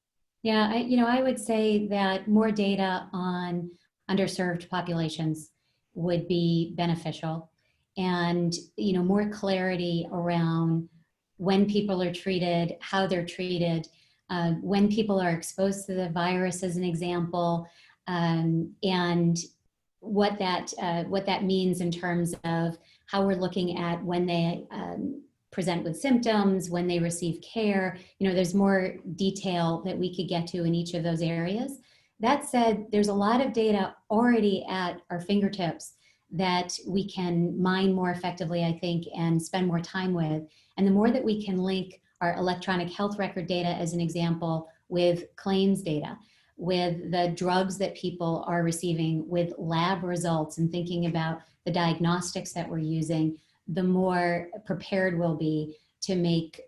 Yeah, I would say that more data on underserved populations would be beneficial, and more clarity around when people are treated, how they're treated, when people are exposed to the virus, as an example, and what that means in terms of how we're looking at when they present with symptoms, when they receive care. There's more detail that we could get to in each of those areas. That said, there's a lot of data already at our fingertips that we can mine more effectively, I think, and spend more time with. And the more that we can link our electronic health record data, as an example, with claims data, with the drugs that people are receiving, with lab results, and thinking about the diagnostics that we're using, the more prepared we'll be to make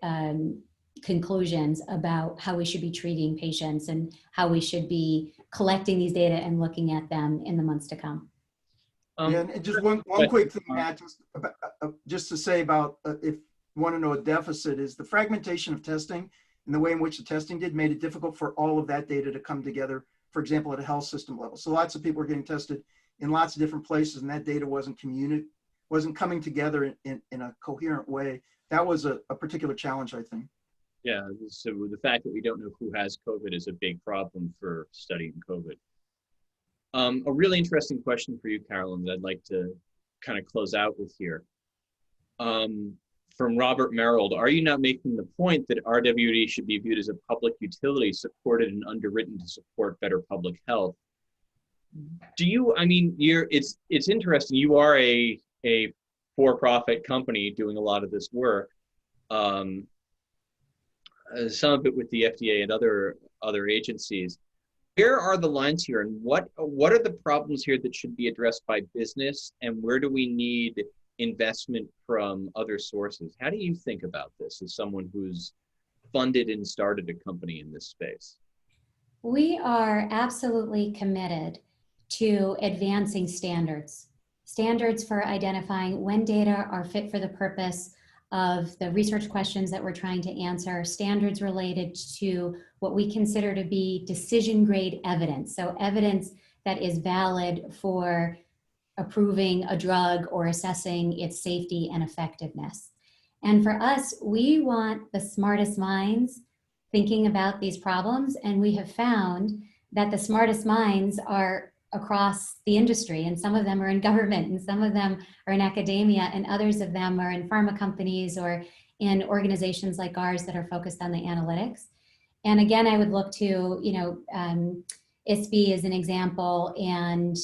conclusions about how we should be treating patients and how we should be collecting these data and looking at them in the months to come. Yeah, and just one quick thing, Matt, just to say about if you want to know a deficit, is the fragmentation of testing and the way in which the testing made it difficult for all of that data to come together, for example, at a health system level. So lots of people are getting tested in lots of different places, and that data wasn't coming together in a coherent way. That was a particular challenge, I think. Yeah, so the fact that we don't know who has COVID is a big problem for studying COVID. A really interesting question for you, Carolyn, that I'd like to kind of close out with here. From Robert Merrill, are you not making the point that RWD should be viewed as a public utility supported and underwritten to support better public health? Do you, I mean, it's interesting. You are a for-profit company doing a lot of this work. Some of it with the FDA and other agencies. Where are the lines here, and what are the problems here that should be addressed by business, and where do we need investment from other sources? How do you think about this as someone who's funded and started a company in this space? We are absolutely committed to advancing standards for identifying when data are fit for the purpose of the research questions that we're trying to answer, standards related to what we consider to be decision grade evidence. So evidence that is valid for approving a drug or assessing its safety and effectiveness. And for us, we want the smartest minds thinking about these problems, and we have found that the smartest minds are across the industry, and some of them are in government, and some of them are in academia, and others of them are in pharma companies or in organizations like ours that are focused on the analytics. And again, I would look to, ISB as an example, and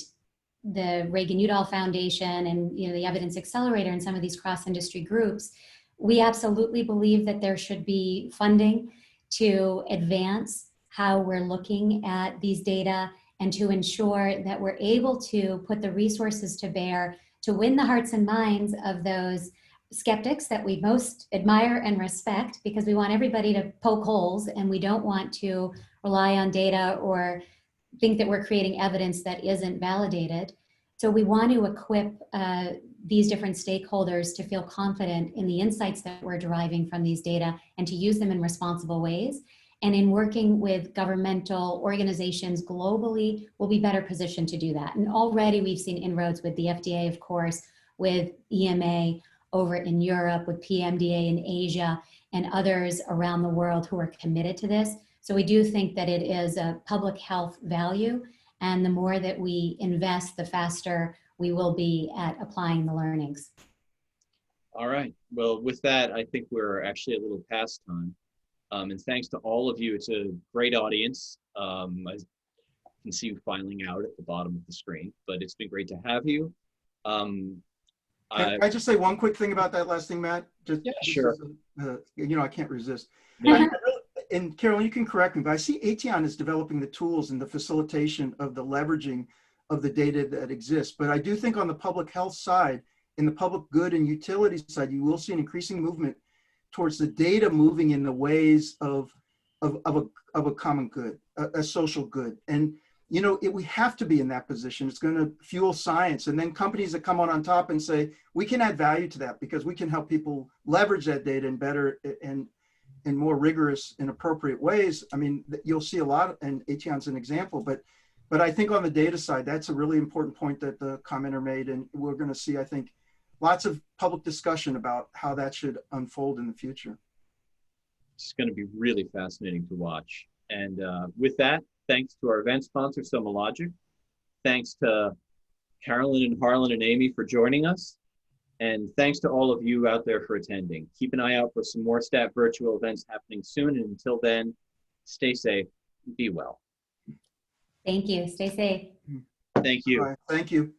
the Reagan-Udall Foundation, and the Evidence Accelerator, and some of these cross-industry groups. We absolutely believe that there should be funding to advance how we're looking at these data and to ensure that we're able to put the resources to bear to win the hearts and minds of those skeptics that we most admire and respect, because we want everybody to poke holes, and we don't want to rely on data or think that we're creating evidence that isn't validated. So we want to equip these different stakeholders to feel confident in the insights that we're deriving from these data and to use them in responsible ways. And in working with governmental organizations globally, we'll be better positioned to do that. And already we've seen inroads with the FDA, of course, with EMA over in Europe, with PMDA in Asia, and others around the world who are committed to this. So we do think that it is a public health value, and the more that we invest, the faster we will be at applying the learnings. All right. Well, with that, I think we're actually a little past time. And thanks to all of you. It's a great audience. I can see you filing out at the bottom of the screen, but it's been great to have you. Can I just say one quick thing about that last thing, Matt? Yeah, sure. I can't resist. Yeah. And Carolyn, you can correct me, but I see Aetion is developing the tools and the facilitation of the leveraging of the data that exists. But I do think on the public health side, in the public good and utility side, you will see an increasing movement towards the data moving in the ways of a common good, a social good. And we have to be in that position. It's going to fuel science. And then companies that come on top and say, we can add value to that because we can help people leverage that data in better and more rigorous and appropriate ways. I mean, you'll see a lot, and Aetion's an example, but I think on the data side, that's a really important point that the commenter made. And we're going to see, I think, lots of public discussion about how that should unfold in the future. It's going to be really fascinating to watch. And with that, thanks to our event sponsor, SomaLogic. Thanks to Carolyn and Harlan and Amy for joining us. And thanks to all of you out there for attending. Keep an eye out for some more STAT virtual events happening soon. And until then, stay safe, be well. Thank you. Stay safe. Thank you. All right. Thank you.